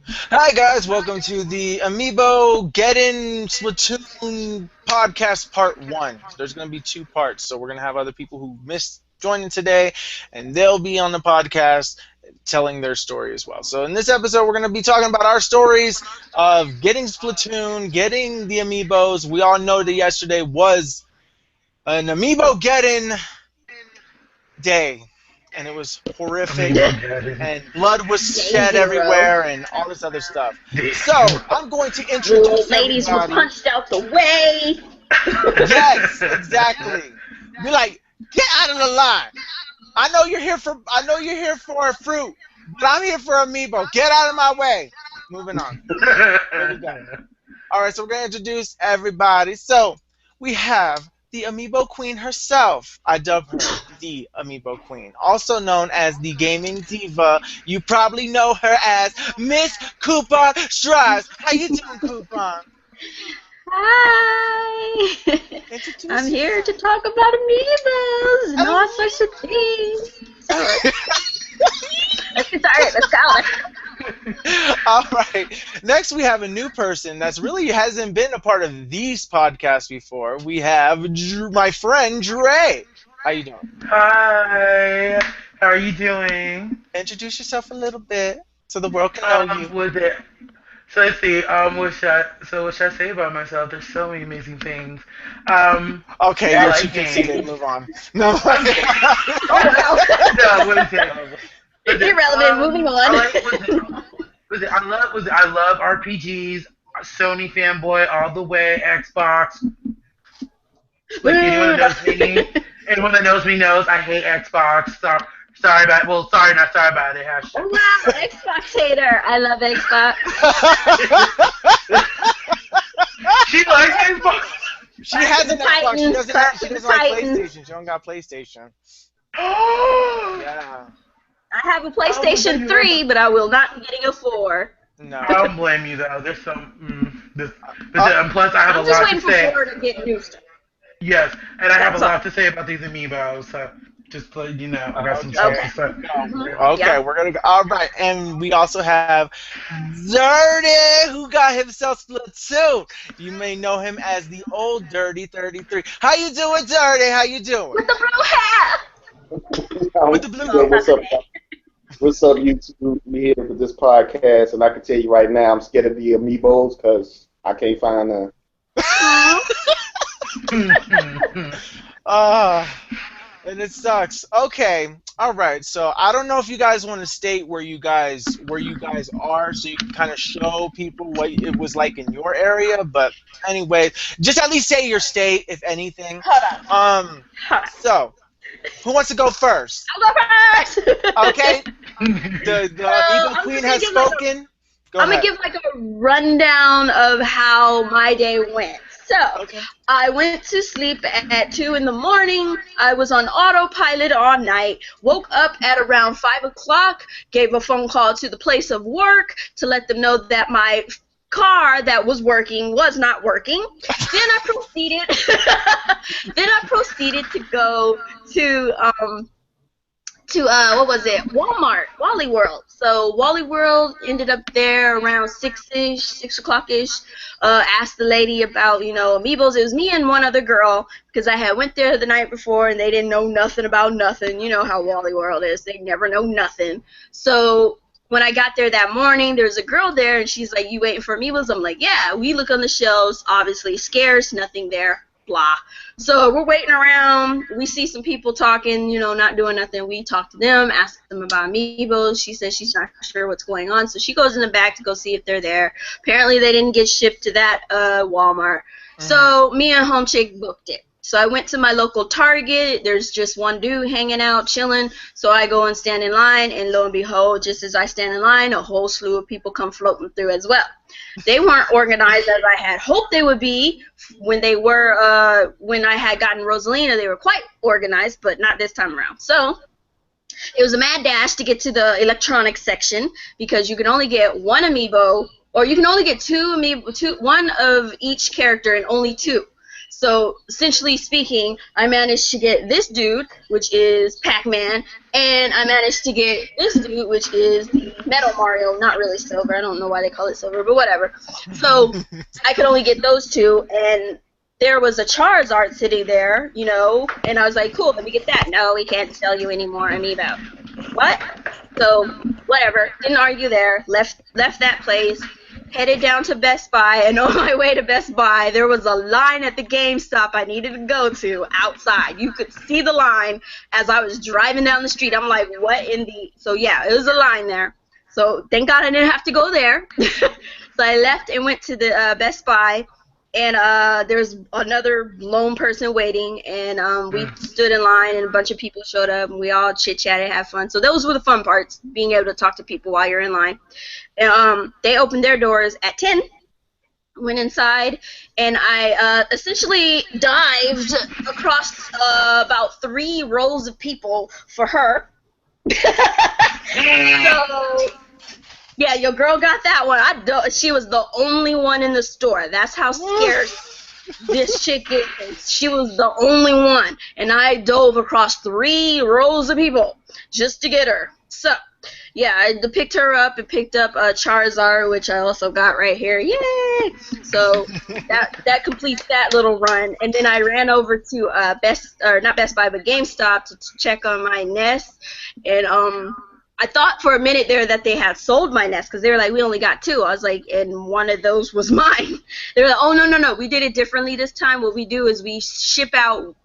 Hi guys, welcome to the Amiibogeddon Splatoon podcast part 1. There's going to be 2 parts, so we're going to have other people who missed joining today, and they'll be on the podcast telling their story as well. So in this episode, we're going to be talking about our stories of getting Splatoon, getting the Amiibos. We all know that yesterday was an Amiibogeddon day, and it was horrific, and blood was shed everywhere, and all this other stuff. So I'm going to introduce ladies were everybody. punched out the way. Yes, exactly. Be like, get out of the line. I know you're here for a fruit, but I'm here for Amiibo. Get out of my way. Moving on. There we go. All right, so we're gonna introduce everybody. So we have the Amiibo Queen herself. I dub her the Amiibo Queen, also known as the Gaming Diva. You probably know her as Miss Coupon Strauss. How you doing, Coupon? Hi. Introduce I'm here to talk about Amiibos. Not such a thing. Sorry. Let's get started. Let's go. All right. Next, we have a new person that's really hasn't been a part of these podcasts before. We have my friend Dre. How you doing? Hi. How are you doing? Introduce yourself a little bit so the world can know you. So let's see. What should I say about myself? There's so many amazing things. Okay, I you're like too games. conceited. Move on. No. No, what is it? Irrelevant. Moving on. I love RPGs. Sony fanboy all the way. Xbox. Like anyone that knows me knows I hate Xbox. Sorry about it. Hashtag. Wow, Xbox hater. I love Xbox. She likes Xbox. She has an Xbox. She doesn't like Titans. PlayStation. She don't got PlayStation. Oh. Yeah. I have a PlayStation 3, but I will not be getting a 4. No. I don't blame you though. There's some. Plus, I have I'm a just lot waiting to for say. 4 to get new stuff. Yes, and I have a That's lot to say about these amiibos. So just to let you know, I got some Okay. stuff to say. Okay, Yeah. we're gonna go. All right, and we also have Dirty, who got himself Splatoon. You may know him as the old Dirty 33. How you doing, Dirty? How you doing? With the blue hair. With the blue Yeah, what's up? What's up, YouTube? We here for this podcast, and I can tell you right now, I'm scared of the Amiibos because I can't find none. And it sucks. Okay, all right. So I don't know if you guys want to state where you guys are, so you can kind of show people what it was like in your area. But anyway, just at least say your state, if anything. Hold on. So who wants to go first? I'll go first. Okay. The Amiibo I'm Queen gonna has give like spoken. Go I'm ahead. gonna give like a rundown of how my day went. So, Okay. I went to sleep at 2 in the morning. I was on autopilot all night. Woke up at around 5 o'clock. Gave a phone call to the place of work to let them know that my car that was working was not working. Then I proceeded to go to what was it? Walmart, Wally World. So Wally World ended up there around 6 o'clock-ish. Asked the lady about, Amiibos. It was me and one other girl because I had went there the night before and they didn't know nothing about nothing. You know how Wally World is. They never know nothing. So when I got there that morning, there was a girl there and she's like, "You waiting for Amiibos?" I'm like, "Yeah." We look on the shelves, obviously scarce, nothing there. Blah. So we're waiting around. We see some people talking, not doing nothing. We talk to them, ask them about Amiibos. She says she's not sure what's going on. So she goes in the back to go see if they're there. Apparently they didn't get shipped to that Walmart. So me and Home Chick booked it. So I went to my local Target. There's just one dude hanging out, chilling. So I go and stand in line, and lo and behold, just as I stand in line, a whole slew of people come floating through as well. They weren't organized as I had hoped they would be. When they were, when I had gotten Rosalina, they were quite organized, but not this time around. So it was a mad dash to get to the electronics section because you can only get one amiibo, or you can only get two amiibo, one of each character and only 2. So essentially speaking, I managed to get this dude, which is Pac-Man, and I managed to get this dude, which is the Metal Mario, not really Silver. I don't know why they call it Silver, but whatever. So I could only get those two, and there was a Charizard sitting there, you know, and I was like, cool, let me get that. No, we can't sell you any more Amiibo. What? So, whatever, didn't argue there, left that place, headed down to Best Buy, and on my way to Best Buy, there was a line at the GameStop I needed to go to outside. You could see the line as I was driving down the street. I'm like, what in the... So, yeah, it was a line there. So, thank God I didn't have to go there. So, I left and went to the Best Buy, and there's another lone person waiting, and we stood in line, and a bunch of people showed up, and we all chit-chatted, had fun. So those were the fun parts, being able to talk to people while you're in line. And they opened their doors at 10, went inside, and I essentially dived across about 3 rows of people for her. So... yeah, your girl got that one. She was the only one in the store. That's how scared this chick is. She was the only one. And I dove across 3 rows of people just to get her. So, yeah, I picked her up and picked up Charizard, which I also got right here. Yay! So that completes that little run. And then I ran over to not Best Buy, but GameStop to check on my nest. And I thought for a minute there that they had sold my nest because they were like, we only got 2. I was like, and one of those was mine. They were like, oh, no, we did it differently this time. What we do is we ship out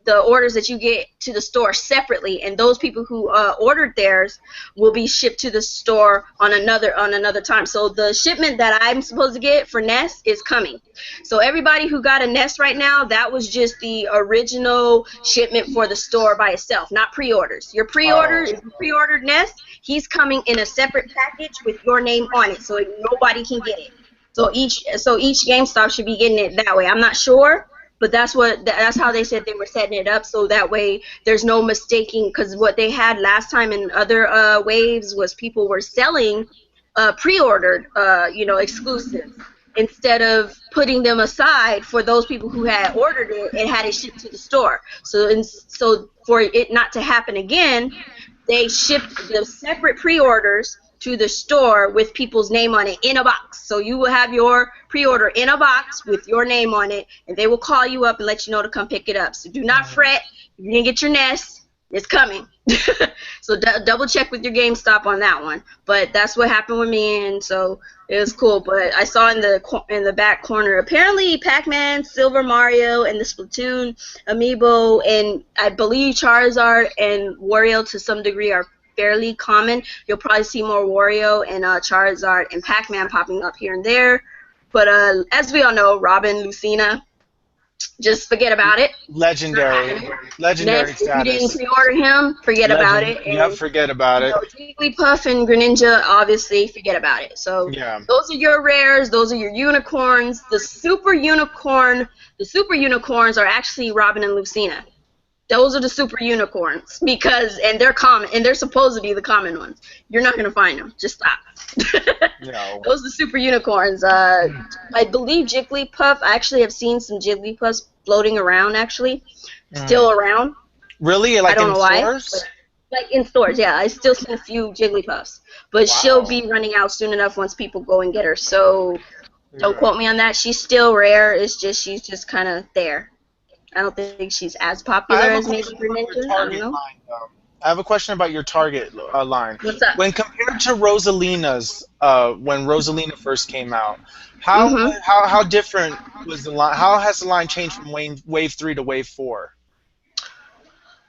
the orders that you get to the store separately, and those people who ordered theirs will be shipped to the store on another time. So the shipment that I'm supposed to get for Nest is coming. So everybody who got a Nest right now, that was just the original shipment for the store by itself, not pre-orders. Your pre-order, if you pre-ordered Nest, he's coming in a separate package with your name on it, so nobody can get it. So each GameStop should be getting it that way. I'm not sure. But that's how they said they were setting it up, so that way there's no mistaking, because what they had last time in other waves was people were selling pre-ordered, exclusives. Instead of putting them aside for those people who had ordered it and had it shipped to the store. So for it not to happen again, they shipped the separate pre-orders to the store with people's name on it in a box. So you will have your pre-order in a box with your name on it, and they will call you up and let you know to come pick it up. So do not fret. If you didn't get your Nest, it's coming. So double check with your GameStop on that one. But that's what happened with me, and so it was cool. But I saw in the back corner, apparently Pac-Man, Silver Mario, and the Splatoon Amiibo, and I believe Charizard and Wario to some degree are fairly common. You'll probably see more Wario and Charizard and Pac-Man popping up here and there. But as we all know, Robin, Lucina, just forget about it. Legendary Next, status. if you didn't pre-order him, forget about it. And, yeah, forget about it. Jigglypuff and Greninja, obviously, forget about it. So yeah. Those are your rares. Those are your unicorns. The super unicorns are actually Robin and Lucina. Those are the super unicorns and they're common, and they're supposed to be the common ones. You're not gonna find them. Just stop. No. Those are the super unicorns. I believe Jigglypuff. I actually have seen some Jigglypuffs floating around. Actually, still around. Really? Like I don't in know stores? Why. Like in stores, yeah. I still see a few Jigglypuffs, but she'll be running out soon enough once people go and get her. So don't quote me on that. She's still rare. It's just she's just kind of there. I don't think she's as popular as maybe Greninja. I don't know. I have a question about your Target line. What's up? When compared to Rosalina's, when Rosalina first came out, how different was the line? How has the line changed from Wave 3 to Wave 4?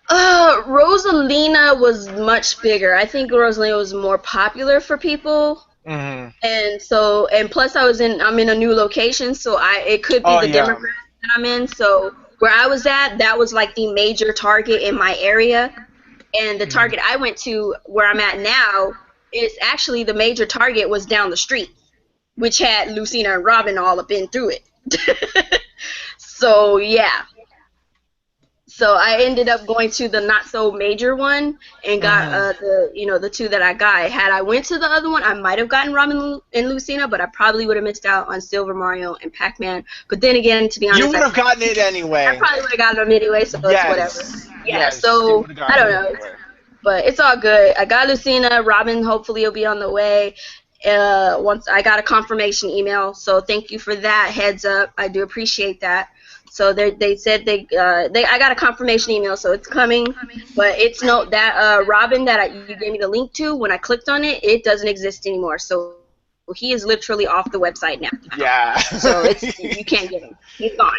Rosalina was much bigger. I think Rosalina was more popular for people. Mm-hmm. And plus I'm in a new location, so it could be demographic that I'm in. So where I was at, that was like the major Target in my area. And the Target I went to, where I'm at now, is actually the major Target was down the street, which had Lucina and Robin all up in through it. So, yeah. So I ended up going to the not so major one and got the two that I got. Had I went to the other one, I might have gotten Robin and Lucina, but I probably would have missed out on Silver Mario and Pac-Man. But then again, to be honest, You would have gotten it anyway. I probably would have gotten them anyway, so it's whatever. Yeah, Yes, so I don't know. But it's all good. I got Lucina. Robin hopefully will be on the way. Once I got a confirmation email, so thank you for that. Heads up, I do appreciate that. So they said I got a confirmation email, so it's coming. But it's that Robin that you gave me the link to. When I clicked on it, it doesn't exist anymore. So he is literally off the website now. Yeah. So you can't get him. He's gone.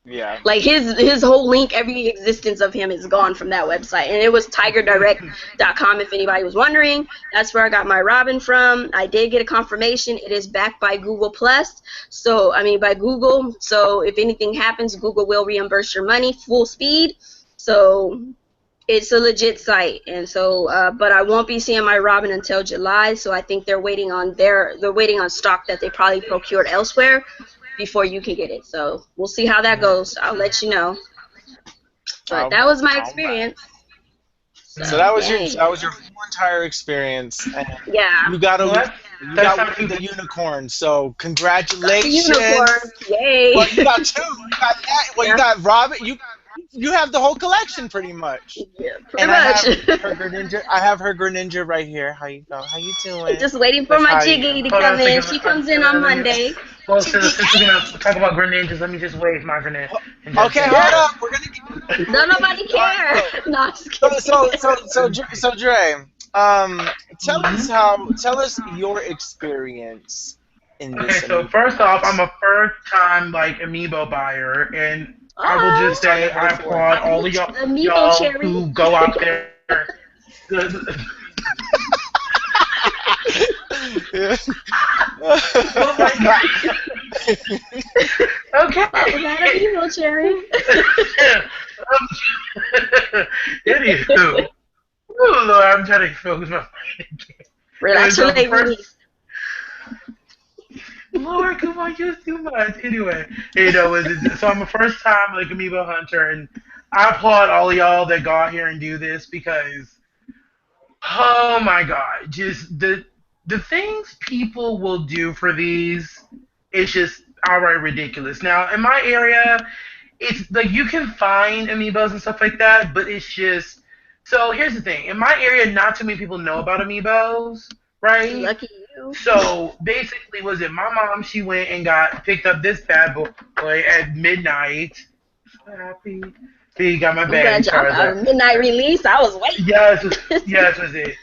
Yeah. Like his whole link, every existence of him is gone from that website. And it was tigerdirect.com if anybody was wondering. That's where I got my Robin from. I did get a confirmation. It is backed by Google Plus. By Google. So if anything happens, Google will reimburse your money full speed. So it's a legit site. And so but I won't be seeing my Robin until July. So I think they're waiting on stock that they probably procured elsewhere before you can get it. So we'll see how that goes. I'll let you know. But that was my experience. So that was your whole entire experience. And yeah. You got the unicorn. So congratulations. The unicorn. Yay. Well, you got two. You got that. Well, you got Robin. You have the whole collection pretty much. Yeah, pretty much. I have her Greninja right here. How you doing? Just waiting for my Jiggy to come in. She comes in on Monday. Well, since we're going to talk about Greninjas, let me just wave my Greninja. Okay, hold up. We're gonna Don't nobody care. No, just kidding. So Dre, tell us your experience in this. Okay, so first off, I'm a first-time Amiibo buyer, and I will just say I applaud all of y'all who go out there. Oh my God. Okay. Is that an Amiibo cherry? Anywho. Oh Lord, I'm trying to focus my mind. Relax your leg. Lord, come on, you're too much. Anyway, so I'm a first time Amiibo hunter, and I applaud all of y'all that go out here and do this because, oh my God, just the things people will do for these, it's just outright ridiculous. Now, in my area, it's you can find Amiibos and stuff like that, but it's just, so here's the thing. In my area, not too many people know about Amiibos, right? Lucky you. So basically, my mom? She went and picked up this bad boy at midnight. So happy. He got my bag. Midnight release. I was waiting. Yes, was it.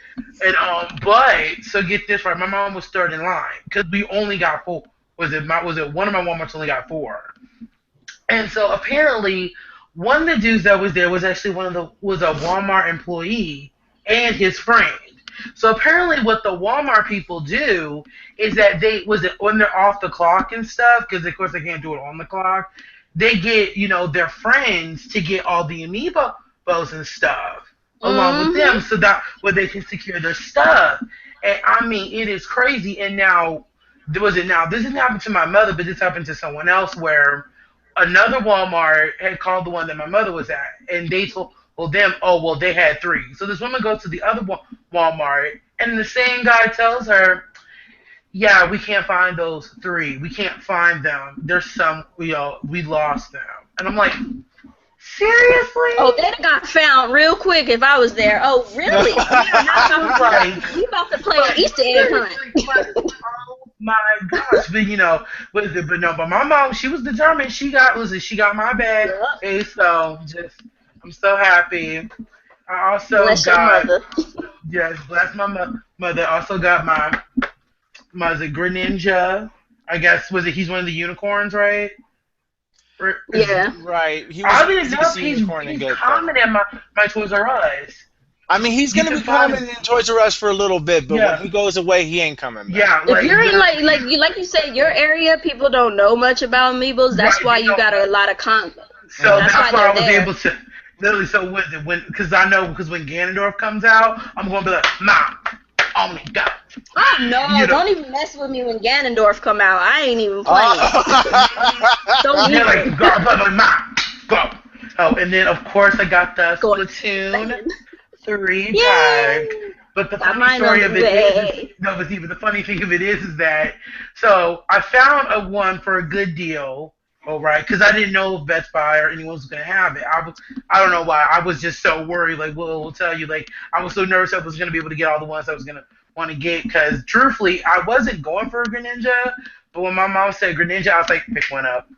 And so get this right. My mom was third in line because we only got 4. Was it one of my Walmarts only got 4? And so apparently, one of the dudes that was there was actually was a Walmart employee and his friend. So apparently what the Walmart people do is that when they're off the clock and stuff, because of course they can't do it on the clock, they get, their friends to get all the Amiibos and stuff along with them so that way they can secure their stuff. And I mean, it is crazy. And this didn't happen to my mother, but this happened to someone else where another Walmart had called the one that my mother was at, and they told them, they had 3. So this woman goes to the other Walmart, and the same guy tells her, yeah, we can't find those 3. We can't find them. There's some, we lost them. And I'm like, seriously? Oh, they got found real quick if I was there. Oh, really? We about to play an Easter egg hunt. Oh my gosh! But my mom, she was determined. She got my bag. Yep. Hey, so I'm so happy. I also bless your mother. Yes, bless my mother. Also got my Greninja. I guess he's one of the unicorns, right? Yeah. Right. I didn't know he's common at my Toys R Us. I mean, he's gonna be coming in Toys R Us for a little bit, but when he goes away, he ain't coming back. Yeah. If you're in like you said, your area, people don't know much about Amiibos. That's why you got a lot of content. So that's why I was able to. Literally, so because when Ganondorf comes out, I'm gonna be like, Mom, oh my God. Oh no! Don't even mess with me when Ganondorf come out. I ain't even playing. Don't even. Mom, go. Oh, and then of course I got the Going Splatoon second. 3 pack. Yay! But the Got funny mine on story the of it is way. no, but see, but the funny thing of it is that so I found a one for a good deal. All right, because I didn't know if Best Buy or anyone was gonna have it. I don't know why. I was just so worried. Like, well, we'll tell you. Like, I was so nervous I was gonna be able to get all the ones I was gonna want to get. Because truthfully, I wasn't going for a Greninja, but when my mom said Greninja, I was like, pick one up.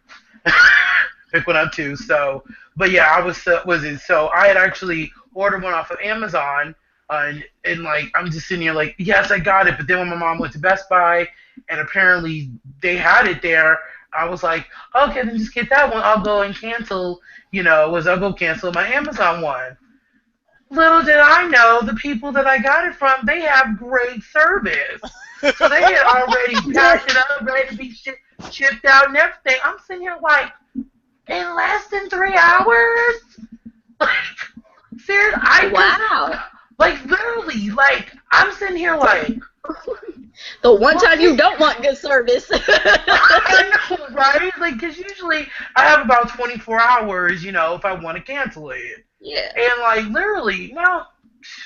Pick one up too. So, but yeah, I was it. So I had actually ordered one off of Amazon, and like I'm just sitting here like, yes, I got it. But then when my mom went to Best Buy, and apparently they had it there, I was like, okay, then just get that one. I'll go and cancel. I'll go cancel my Amazon one. Little did I know the people that I got it from, they have great service. So they had already packed it up, ready to be shipped out and everything. I'm sitting here like, in less than 3 hours? Like, seriously, Wow. like, literally, like, I'm sitting here like, The one time you don't want good service. I know, right? Like, because usually I have about 24 hours, if I want to cancel it. Yeah. And, like, literally, no.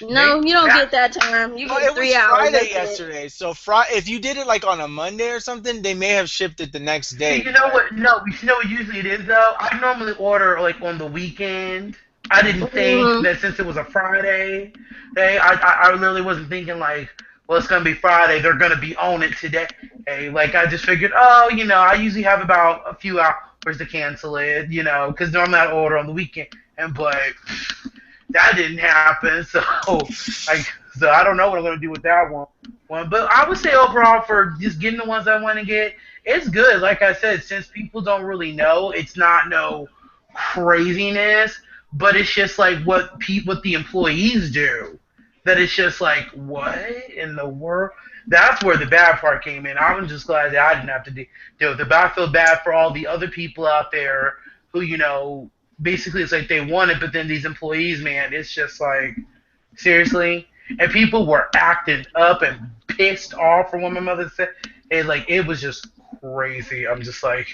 No, you don't get that time. You Well, get it was 3 hours. Friday That's it. yesterday, so if you did it like on a Monday or something, they may have shipped it the next day. You know what? No, you know what usually it is though. I normally order like on the weekend. I didn't think that since it was a Friday day, I literally wasn't thinking like, well, it's gonna be Friday. They're gonna be on it today. Hey, like I just figured, oh, I usually have about a few hours to cancel it, because normally I order on the weekend, but that didn't happen. So so I don't know what I'm gonna do with that one. But I would say overall for just getting the ones I want to get, it's good. Like I said, since people don't really know, it's not no craziness, but it's just like what the employees do. That it's just like what in the world. That's where the bad part came in. I was just glad that I didn't have to deal with it. But I feel bad for all the other people out there who, basically it's like they want it, but then these employees, man, it's just like seriously. And people were acting up and pissed off from what my mother said. And like it was just crazy. I'm just like,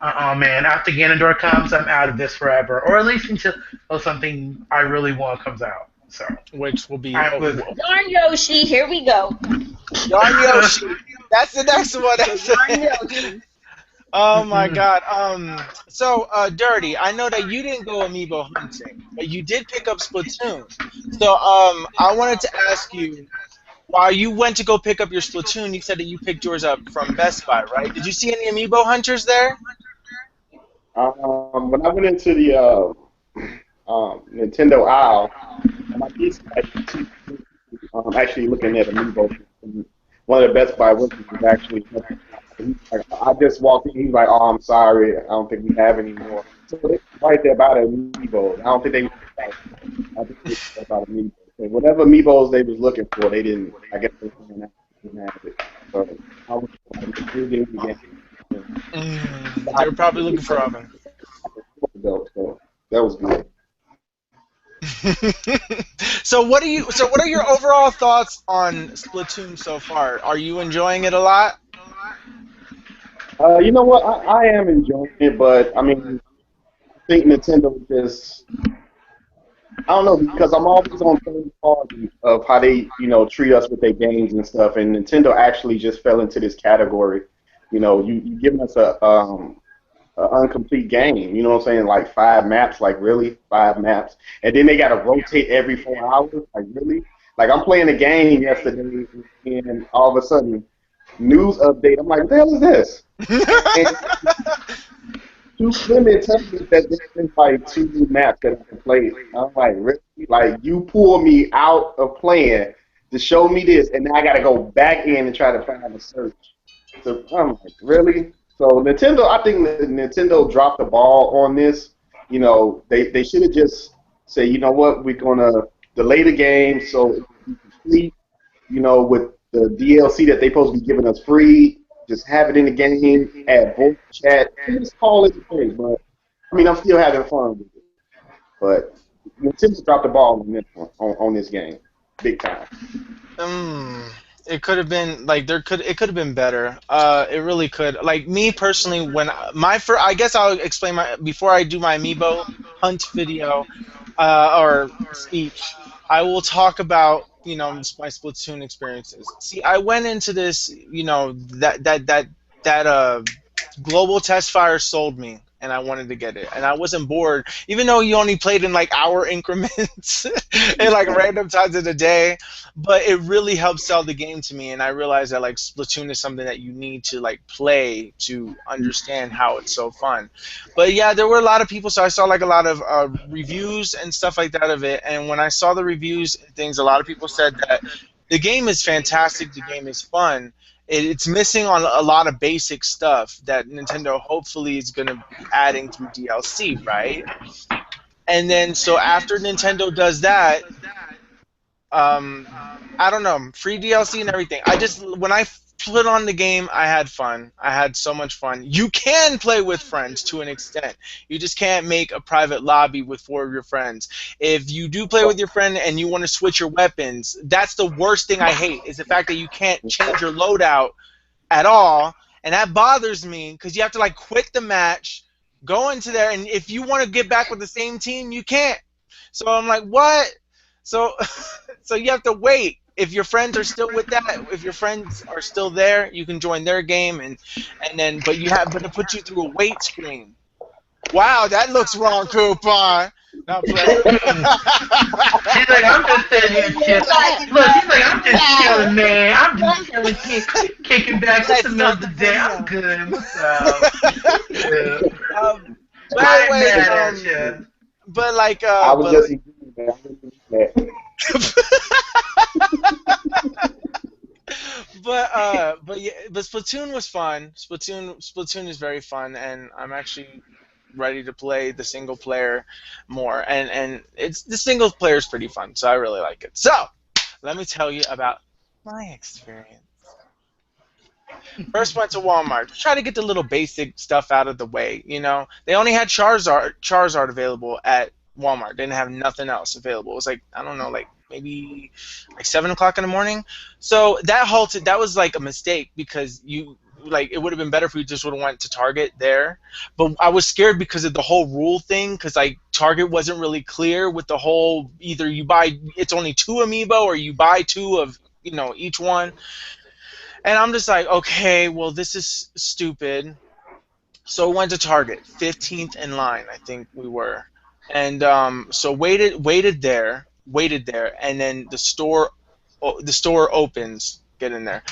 man. After Ganondorf comes, I'm out of this forever, or at least until something I really want comes out. So, Which will be Darn Yoshi, here we go. Darn Yoshi. That's the next one. Darn Yoshi. Oh my God. So, Dirty, I know that you didn't go amiibo hunting, but you did pick up Splatoon. So, I wanted to ask you, while you went to go pick up your Splatoon, you said that you picked yours up from Best Buy, right? Did you see any amiibo hunters there? When I went into the Nintendo aisle, my niece actually looking at amiibo. One of the Best Buy workers was actually. I just walked in. He's like, "Oh, I'm sorry. I don't think we have any more." So they right there about amiibo. I don't think they. I think they about amiibo. So whatever amiibos they was looking for, they didn't. I guess they didn't have it. So I was again. They were probably looking for oven. So that was good. So what are your overall thoughts on Splatoon so far? Are you enjoying it a lot? You know what? I am enjoying it, but I mean, I think Nintendo just. I don't know because I'm always on third party of how they, treat us with their games and stuff. And Nintendo actually just fell into this category. You giving us a incomplete game. You know what I'm saying? Like 5 maps, like really 5 maps, and then they got to rotate every 4 hours. Like really? Like I'm playing a game yesterday, and all of a sudden, news update. I'm like, what the hell is this? Two women tell me that there's like 2 new maps that I can play. I'm like, really? Like you pull me out of playing to show me this, and now I got to go back in and try to find a search. So I'm like, really? So Nintendo, I think that Nintendo dropped the ball on this. They should have just said, you know what, we're gonna delay the game so it can be complete. With the DLC that they supposed to be giving us free, just have it in the game, add voice chat, and just call it a day. But I mean, I'm still having fun with it. But Nintendo dropped the ball on this one, on this game, big time. It could have been like it could have been better. It really could. Like me personally, when my first, I guess I'll explain my before I do my amiibo hunt video or speech. I will talk about my Splatoon experiences. See, I went into this, that global test fire sold me, and I wanted to get it, and I wasn't bored, even though you only played in like hour increments and like random times of the day. But it really helped sell the game to me, and I realized that like Splatoon is something that you need to like play to understand how it's so fun. But yeah, there were a lot of people, so I saw like a lot of reviews and stuff like that of it, and when I saw the reviews and things, a lot of people said that the game is fantastic, the game is fun. It's missing on a lot of basic stuff that Nintendo hopefully is going to be adding through DLC, right? And then so after Nintendo does that, um, I don't know, free DLC and everything. I just when I put on the game, I had fun. I had so much fun. You can play with friends to an extent. You just can't make a private lobby with 4 of your friends. If you do play with your friend and you want to switch your weapons, that's the worst thing I hate. Is the fact that you can't change your loadout at all, and that bothers me because you have to like quit the match, go into there, and if you want to get back with the same team, you can't. So I'm like, what? So, so you have to wait. If your friends are still with that, if your friends are still there, you can join their game, and then, but to put you through a wait screen. Wow, that looks wrong, Coupon. Not playing. She's like, I'm just sitting here chilling. Look, she's like, I'm just chilling, man. I'm just chilling, kicking back. It's the middle of the day. I'm good. What's up? Yeah. But I ain't anyway, mad at you. but like, I was but just like, man. but yeah, but Splatoon was fun. Splatoon is very fun, and I'm actually ready to play the single player more. And it's the single player is pretty fun, so I really like it. So let me tell you about my experience. First went to Walmart. Try to get the little basic stuff out of the way. They only had Charizard available at Walmart. They didn't have nothing else available. It was like I don't know, like maybe like 7 o'clock in the morning. So that halted. That was like a mistake because it would have been better if we just would have went to Target there. But I was scared because of the whole rule thing. Because like Target wasn't really clear with the whole either you buy it's only 2 amiibo or you buy 2 of each one. And I'm just like, okay, well, this is stupid. So I went to Target, 15th in line, I think we were, and so waited there, and then the store opens. Get in there.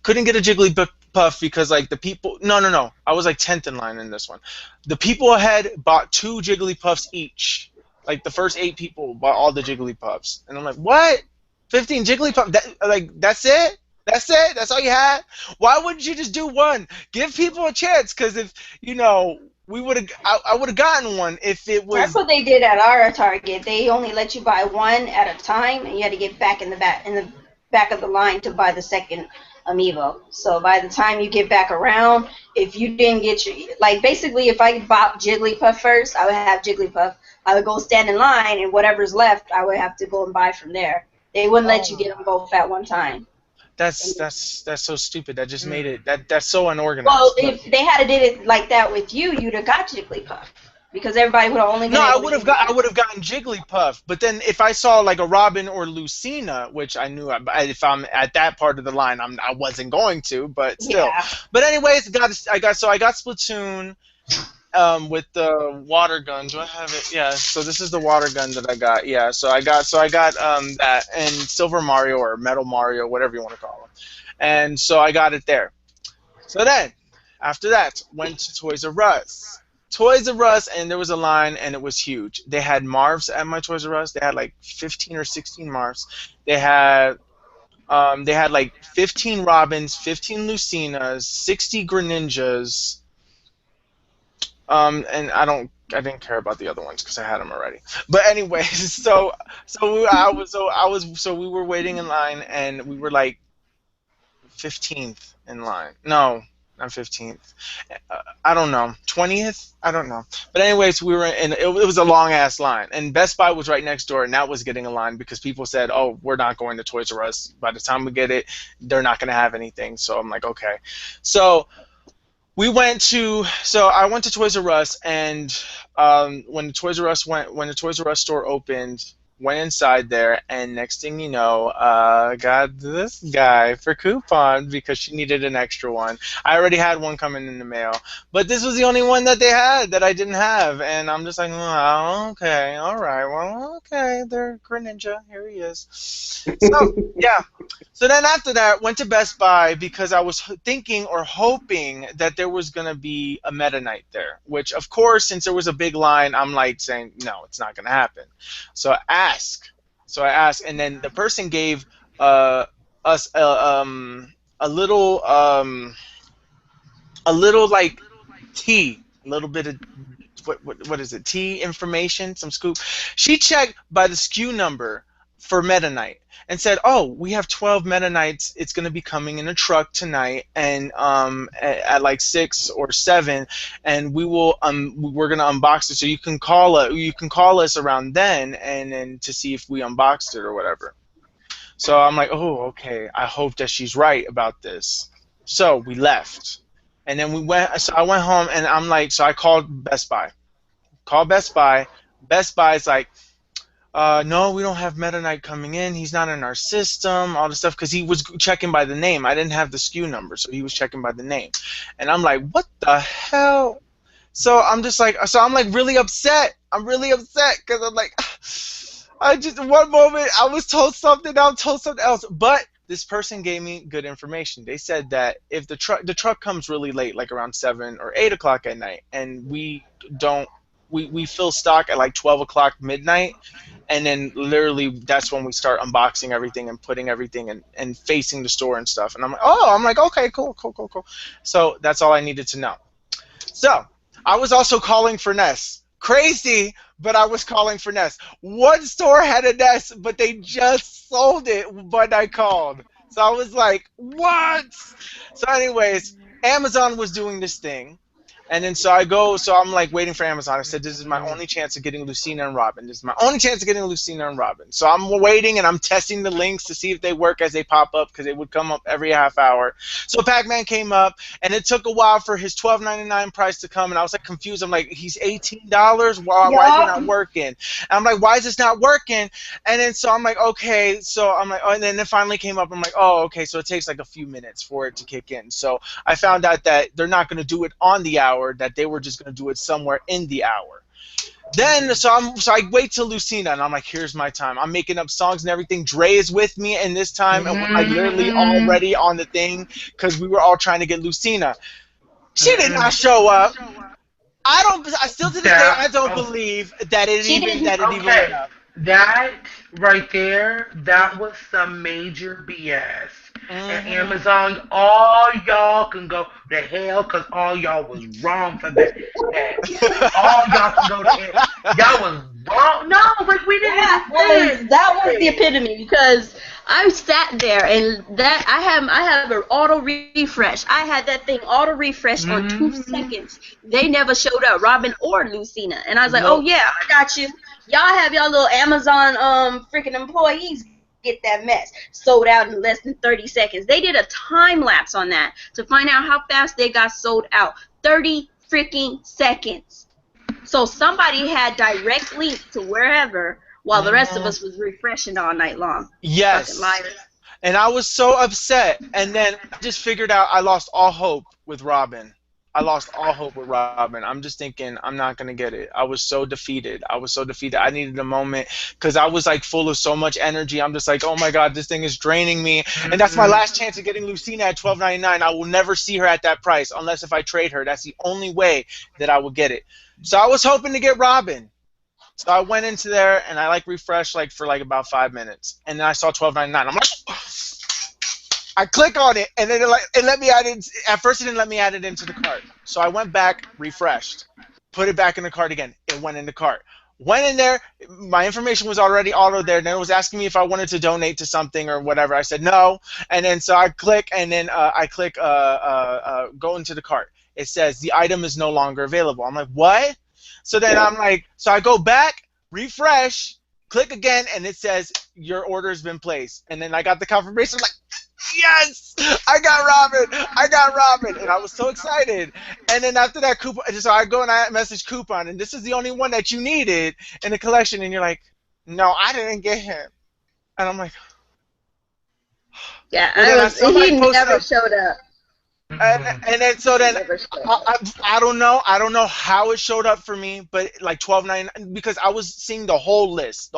Couldn't get a Jigglypuff because like the people. No, no, no. I was like 10th in line in this one. The people ahead bought 2 Jigglypuffs each. Like the first 8 people bought all the Jigglypuffs, and I'm like, what? 15 Jigglypuff? That's it? That's it? That's all you had? Why wouldn't you just do one? Give people a chance, because if we would have, I would have gotten one if it was. That's what they did at our Target. They only let you buy one at a time, and you had to get back in the back of the line to buy the second amiibo. So by the time you get back around, if you didn't get basically if I bought Jigglypuff first, I would have Jigglypuff. I would go stand in line, and whatever's left, I would have to go and buy from there. They wouldn't let you get them both at one time. That's so stupid. That just made it that's so unorganized. Well, if they had did it like that with you, you'd have got Jigglypuff because everybody would have only been. No, I would have gotten Jigglypuff, but then if I saw like a Robin or Lucina, which I knew if I'm at that part of the line, I wasn't going to, but still. Yeah. But anyways, I got Splatoon. With the water gun. Do I have it? Yeah. So this is the water gun that I got. Yeah. So I got that and Silver Mario or Metal Mario, whatever you want to call him. And so I got it there. So then, after that, went to Toys R Us. Toys R Us, and there was a line, and it was huge. They had Marvs at my Toys R Us. They had like 15 or 16 Marvs. They had like 15 Robins, 15 Lucinas, 60 Greninjas. And I didn't care about the other ones because I had them already. But anyways, so we were waiting in line, and we were like 15th in line. No, not 15th. I don't know. 20th? I don't know. But anyways, we were in. It was a long ass line, and Best Buy was right next door, and that was getting a line because people said, "Oh, we're not going to Toys R Us. By the time we get it, they're not going to have anything." So I'm like, okay. So I went to Toys R Us, and when the Toys R Us store opened, went inside there, and next thing you know, got this guy for coupon because she needed an extra one. I already had one coming in the mail, but this was the only one that they had that I didn't have, and I'm just like, oh, okay, all right, well, okay, they're Greninja, here he is. So yeah. So then after that, went to Best Buy because I was thinking or hoping that there was going to be a Meta Knight there, which, of course, since there was a big line, I'm like saying, no, it's not going to happen. So I asked, and then the person gave us a little like tea, a little bit of what is it? Tea information, some scoop. She checked by the SKU number for Meta Knight and said, "Oh, we have 12 Meta Knights. It's going to be coming in a truck tonight, and at like 6 or 7, and we're going to unbox it. So you can call us around then, and then to see if we unboxed it or whatever." So I'm like, "Oh, okay. I hope that she's right about this." So we left, and then we went. So I went home, and I'm like, so I called Best Buy. Called Best Buy. Best Buy's like, no, we don't have Meta Knight coming in. He's not in our system, all this stuff, because he was checking by the name. I didn't have the SKU number, so he was checking by the name. And I'm like, what the hell? So I'm like really upset. I'm really upset because I'm like, one moment I was told something, now I'm told something else. But this person gave me good information. They said that if the truck comes really late, like around 7 or 8 o'clock at night, and we fill stock at like 12 o'clock midnight, and then literally that's when we start unboxing everything and putting everything and facing the store and stuff. And I'm like, okay, cool. So that's all I needed to know. So I was also calling for Ness. Crazy, but I was calling for Ness. One store had a Ness, but they just sold it when I called. So I was like, what? So anyways, Amazon was doing this thing. And then so I'm like waiting for Amazon. I said, this is my only chance of getting Lucina and Robin. This is my only chance of getting Lucina and Robin. So I'm waiting and I'm testing the links to see if they work as they pop up, because they would come up every half hour. So Pac-Man came up, and it took a while for his $12.99 price to come, and I was like confused. I'm like, he's $18? Why is it not working? And I'm like, why is this not working? And then so I'm like, okay. So I'm like, oh, and then it finally came up. I'm like, oh, okay. So it takes like a few minutes for it to kick in. So I found out that they're not going to do it on the hour, that they were just going to do it somewhere in the hour. Then so I wait till Lucina, and I'm like, here's my time. I'm making up songs and everything. Dre is with me, and this time and we're like literally already on the thing because we were all trying to get Lucina. She did not show up. I still to this day I don't believe that it even went up. That right there, that was some major BS. And Amazon, all y'all can go to hell because all y'all was wrong for that. All y'all can go to hell. Y'all was wrong. No, like we didn't. That was the epitome, because I sat there and that I have an auto refresh. I had that thing auto refresh on 2 seconds. They never showed up, Robin or Lucina, and I was like, oh yeah, I got you. Y'all have y'all little Amazon freaking employees get that mess sold out in less than 30 seconds. They did a time lapse on that to find out how fast they got sold out. 30 freaking seconds. So somebody had direct link to wherever while the rest of us was refreshing all night long. Yes. And I was so upset. And then I just figured out I lost all hope with Robin. I'm just thinking I'm not going to get it. I was so defeated. I needed a moment because I was like full of so much energy. I'm just like, oh my God, this thing is draining me. And that's my last chance of getting Lucina at $12.99. I will never see her at that price unless if I trade her. That's the only way that I will get it. So I was hoping to get Robin. So I went into there and I like refreshed like for like about 5 minutes. And then I saw $12.99. I'm like, I click on it, and then it let me add it. At first, it didn't let me add it into the cart. So I went back, refreshed, put it back in the cart again. It went in the cart. Went in there, my information was already auto there. Then it was asking me if I wanted to donate to something or whatever. I said no, and then so I click, and then I click go into the cart. It says the item is no longer available. I'm like, what? So then I'm like, so I go back, refresh, click again, and it says your order has been placed. And then I got the confirmation. I'm like, yes, I got Robin, I got Robin, and I was so excited. And then after that coupon, so I go and I message coupon, and this is the only one that you needed in the collection, and you're like, no, I didn't get him, and I'm like, Yeah, well then somebody he posted never up, showed up. and then so then Never showed I, up. I don't know. I don't know how it showed up for me, but like 12.99 because I was seeing the whole list,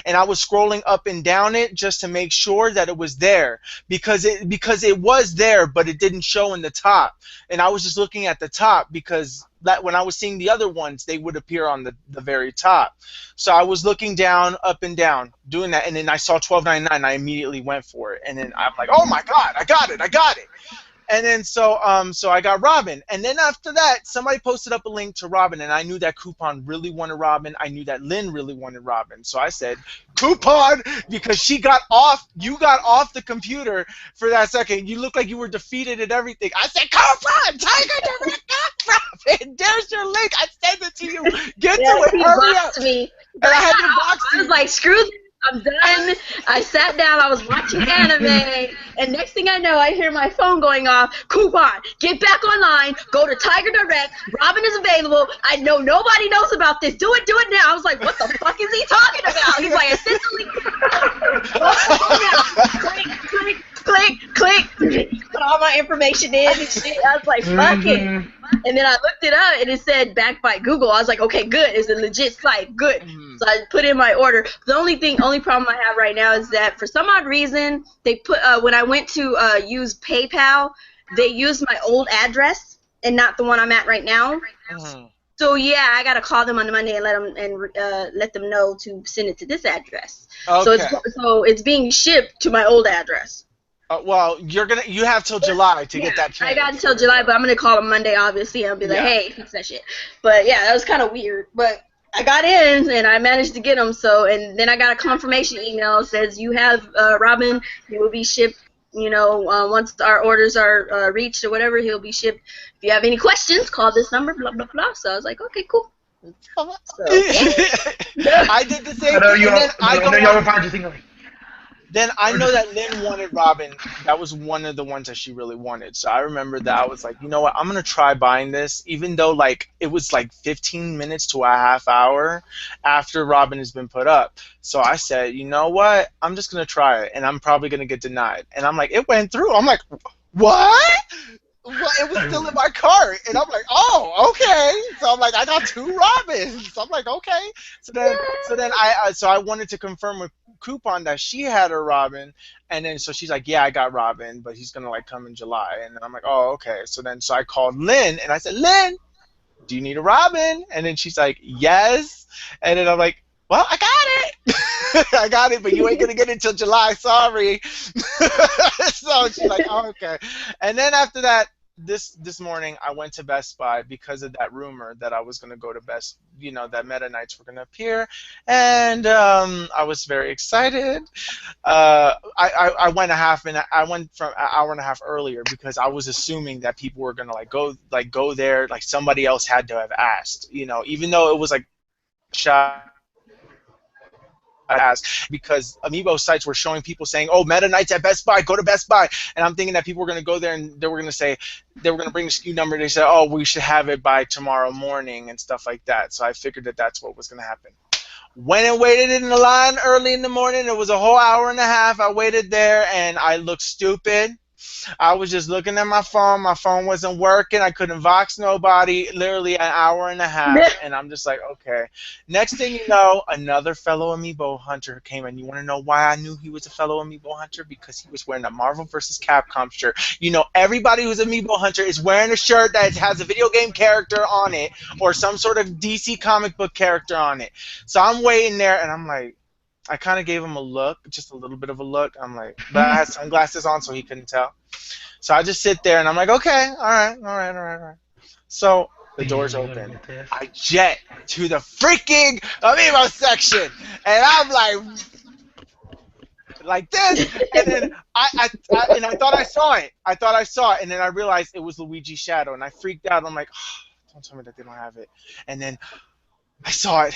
and I was scrolling up and down it just to make sure that it was there because it was there, but it didn't show in the top, and I was just looking at the top because that when I was seeing the other ones, they would appear on the very top. So I was looking down, up and down, doing that, and then I saw 12.99. I immediately went for it, and then I'm like, oh my god, I got it, I got it. And then so I got Robin, and then after that somebody posted up a link to Robin, and I knew that Coupon really wanted Robin. I knew that Lynn really wanted Robin, so I said Coupon because she got off. You got off the computer for that second. You looked like you were defeated and everything. I said Coupon, Tiger Direct got Robin. There's your link. I sent it to you. Get Yeah, to it. he Hurry up. boxed me. And I had to box I you. was like, screw this. I'm done. I sat down. I was watching anime, and next thing I know, I hear my phone going off. Coupon, get back online. Go to Tiger Direct. Robin is available. I know nobody knows about this. Do it now. I was like, what the fuck is he talking about? He's like, essentially, click. Put all my information in and shit. I was like, fuck it. And then I looked it up, and it said backed by Google. I was like, okay, good. It's a legit site. Good. So I put in my order. The only problem I have right now is that for some odd reason, they put when I went to use PayPal, they used my old address and not the one I'm at right now. So yeah, I gotta call them on Monday and let them know to send it to this address. Okay. So it's being shipped to my old address. Well, you have till July to get that changed. I got until July, but I'm gonna call them Monday, obviously, and I'll be like, hey, fix that shit. But yeah, that was kind of weird. But I got in, and I managed to get them. So, and then I got a confirmation email that says you have Robin. He will be shipped. Once our orders are reached or whatever, he'll be shipped. If you have any questions, call this number. Blah blah blah. So I was like, okay, cool. So, yeah. I did the same thing. Then I know that Lynn wanted Robin. That was one of the ones that she really wanted. So I remember that I was like, you know what? I'm gonna try buying this, even though like it was like 15 minutes to a half hour after Robin has been put up. So I said, you know what? I'm just gonna try it, and I'm probably gonna get denied. And I'm like, it went through. I'm like, what? Well, it was still in my cart, and I'm like, oh, okay. So I'm like, I got 2 Robins. So I'm like, okay. So then I wanted to confirm with Coupon that she had her Robin, and then so she's like, yeah, I got Robin, but he's gonna like come in July, and then I'm like, oh, okay. So I called Lynn, and I said, Lynn, do you need a Robin? And then she's like, yes. And then I'm like, well, I got it. I got it, but you ain't gonna get it until July. Sorry. So she's like, oh, okay. And then after that, this morning I went to Best Buy because of that rumor that I was gonna go to that Meta Knights were gonna appear, and I was very excited. I went I went from an hour and a half earlier because I was assuming that people were gonna go there, like somebody else had to have asked, even though it was like shot. Ask because Amiibo sites were showing people saying, "Oh, Meta Knights at Best Buy, go to Best Buy," and I'm thinking that people were going to go there and they were going to bring the SKU number. They said, "Oh, we should have it by tomorrow morning" and stuff like that. So I figured that that's what was going to happen. Went and waited in the line early in the morning. It was a whole hour and a half. I waited there and I looked stupid. I was just looking at my phone. My phone wasn't working. I couldn't Vox nobody. Literally an hour and a half. And I'm just like, okay. Next thing you know, another fellow Amiibo hunter came. And you want to know why I knew he was a fellow Amiibo hunter? Because he was wearing a Marvel vs. Capcom shirt. Everybody who's Amiibo hunter is wearing a shirt that has a video game character on it or some sort of DC comic book character on it. So I'm waiting there, and I'm like, I kind of gave him a look, just a little bit of a look. I'm like, but I had sunglasses on, so he couldn't tell. So I just sit there, and I'm like, okay, all right. So The Yeah, doors you gonna open. get this. I jet to the freaking Amiibo section, and I'm like this, and then I thought I saw it. I thought I saw it, and then I realized it was Luigi's shadow, and I freaked out. I'm like, oh, don't tell me that they don't have it. And then I saw it.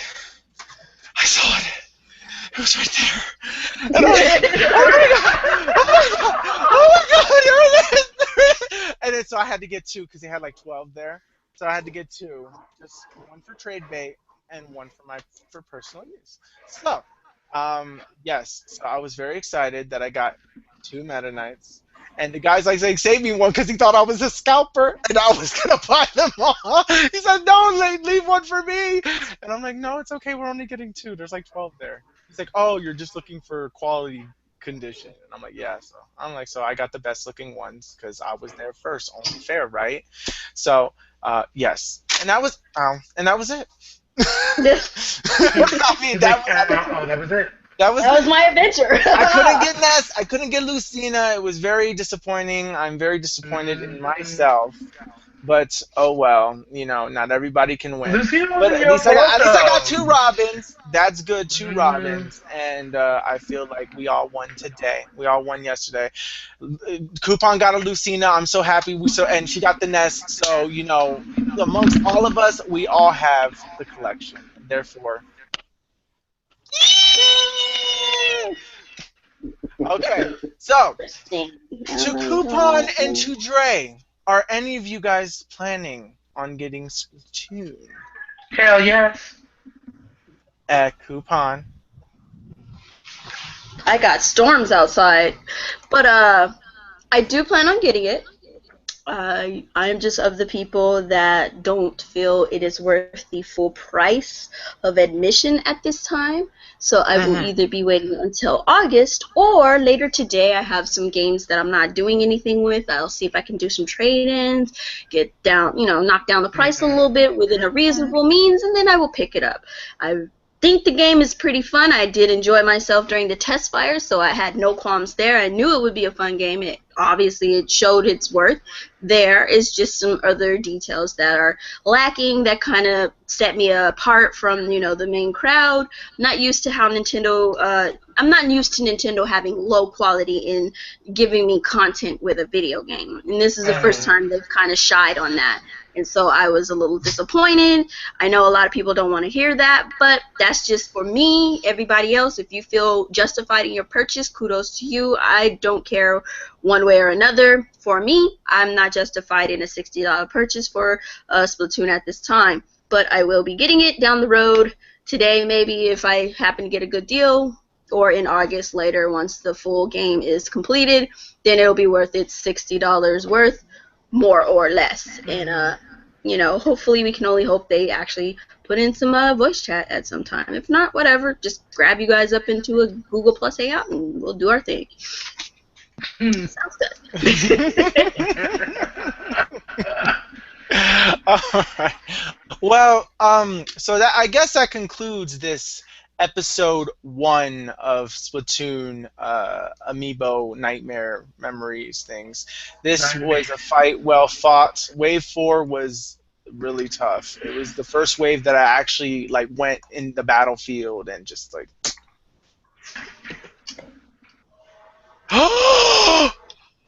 I saw it. It was right there. And I was like, oh my god! Oh my god! You're and then so I had to get two because they had like 12 there. So I had to get two, just one for trade bait and one for personal use. So, yes, so I was very excited that I got two Meta Knights. And the guy's like saying, save me one because he thought I was a scalper and I was going to buy them all. He said, no, leave one for me. And I'm like, no, it's okay. We're only getting two. There's like 12 there. He's like, oh, you're just looking for quality condition. And I'm like, yeah. So I'm like, so I got the best looking ones because I was there first. Only fair, right? So, yes. And that was it. I mean, That was it. that was That was my adventure. I couldn't get Ness. I couldn't get Lucina. It was very disappointing. I'm very disappointed in myself. But oh well, not everybody can win. Lucina But wasn't your fault, at least I got though. two Robins. That's good, two Mhm. Robins, and I feel like we all won today. We all won yesterday. Coupon got a Lucina. I'm so happy. And she got the Nest. So amongst all of us, we all have the collection. Therefore. Okay, so to Coupon and to Dre, are any of you guys planning on getting Splatoon? Hell yes. At Coupon. I got storms outside, but I do plan on getting it. I'm just of the people that don't feel it is worth the full price of admission at this time. So I will either be waiting until August or later today. I have some games that I'm not doing anything with. I'll see if I can do some trade-ins, get down, knock down the price a little bit within a reasonable means, and then I will pick it up. I think the game is pretty fun. I did enjoy myself during the test fire, so I had no qualms there. I knew it would be a fun game. It showed its worth. There is just some other details that are lacking that kind of set me apart from the main crowd. Not used to how Nintendo. I'm not used to Nintendo having low quality in giving me content with a video game, and this is the first time they've kind of shied on that. And so I was a little disappointed. I know a lot of people don't want to hear that, but that's just for me. Everybody else, if you feel justified in your purchase, kudos to you. I don't care one way or another. For me, I'm not justified in a $60 purchase for Splatoon at this time, but I will be getting it down the road today, maybe if I happen to get a good deal, or in August later once the full game is completed. Then it'll be worth its $60 worth, more or less. And hopefully we can only hope they actually put in some voice chat at some time. If not, whatever, just grab you guys up into a Google Plus Hangout and we'll do our thing. Sounds good. All right. Well, so that I guess that concludes this episode 1 of Splatoon Amiibo Nightmare Memories things. This was a fight well fought. Wave 4 was really tough. It was the first wave that I actually went in the battlefield and just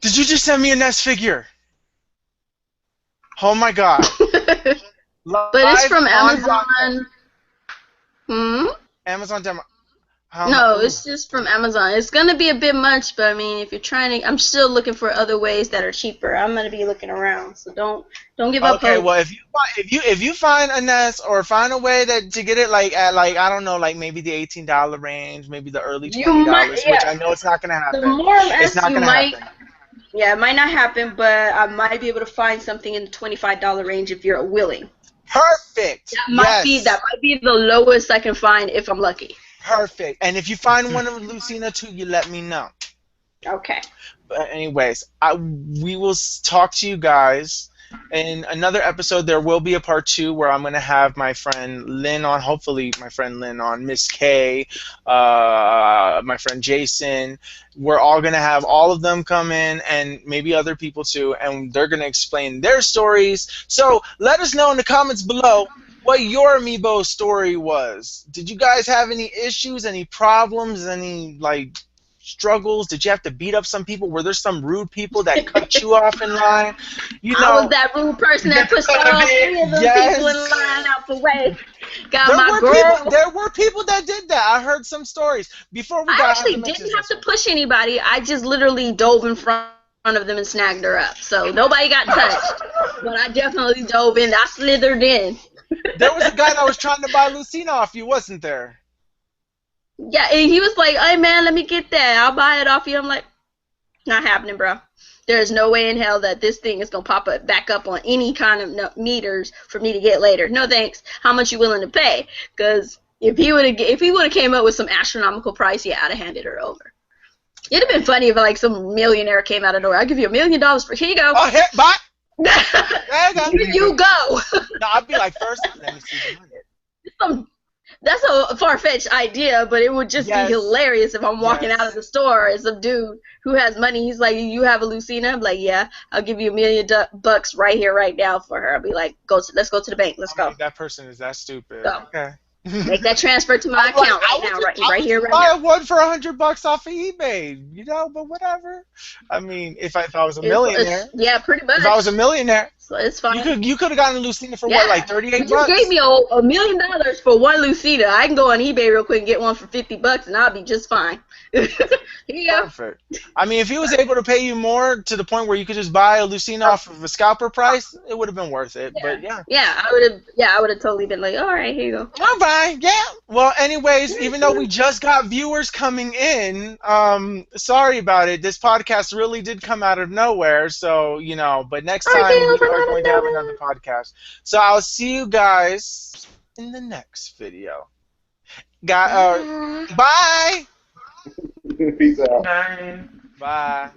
Did you just send me a Nest figure? Oh my god. But it's from Amazon. Amazon demo. No, it's just from Amazon. It's gonna be a bit much, but I mean, if you're trying to, I'm still looking for other ways that are cheaper. I'm gonna be looking around, so don't give up hope. Okay, well, if you find a Nest or find a way to get it at I don't know, maybe the $18 range, maybe the early $20, which I know it's not gonna happen. The more or less it's not gonna happen. Yeah, it might not happen, but I might be able to find something in the $25 range if you're willing. Perfect. That might be the lowest I can find if I'm lucky. Perfect. And if you find one of Lucina too, you let me know. Okay. But anyways, we will talk to you guys in another episode, there will be a part 2 where I'm going to have my friend Lynn on. Hopefully, my friend Lynn on, Miss K, my friend Jason. We're all going to have all of them come in, and maybe other people too, and they're going to explain their stories. So let us know in the comments below what your amiibo story was. Did you guys have any issues, any problems, any like struggles? Did you have to beat up some people? Were there some rude people that cut you off in line? You I was know, that rude person that pushed all 3 of them people in line out the way. Got my girl. there were people that did that. I heard some stories. Before we I got, I actually have to mention didn't have this to one. push anybody. I just literally dove in front of them and snagged her up. So nobody got touched. But I definitely dove in. I slithered in. There was a guy that was trying to buy Lucina off you, wasn't there? Yeah, and he was like, "Hey man, let me get that. I'll buy it off you." I'm like, "Not happening, bro. There's no way in hell that this thing is gonna pop up back up on any kind of meters for me to get later. No thanks. How much you willing to pay? Because if he would have came up with some astronomical price, yeah, I'd have handed her over. It'd have been funny if like some millionaire came out of nowhere. I'll give you $1 million for. Here you go. Oh, hit bye. There Here you go. No, I'd be like, first, let me see the money. That's a far-fetched idea, but it would just be hilarious if I'm walking out of the store and some dude who has money, he's like, "You have a Lucina?" I'm like, "Yeah, I'll give you $1 million bucks right here, right now for her." I'll be like, let's go to the bank. Let's go. That person is that stupid. Go. Okay. Make that transfer to my account right now, right here, right now. I now. one for $100 off of eBay, you know, but whatever. I mean, if I was a millionaire, yeah, pretty much. If I was a millionaire, so it's fine. You could have gotten a Lucina for what, like $38? You gave me $1 million for one Lucina. I can go on eBay real quick and get one for $50, and I'll be just fine. Here you go. Perfect. I mean, if he was able to pay you more to the point where you could just buy a Lucina off of a scalper price, it would have been worth it. Yeah. But yeah. Yeah, I would have totally been like, all right, here you go. All right, yeah. Well, anyways, even though we just got viewers coming in, sorry about it. This podcast really did come out of nowhere, so you know. But next time we are going to have another podcast. So I'll see you guys in the next video. Bye. Peace out. Bye. Bye.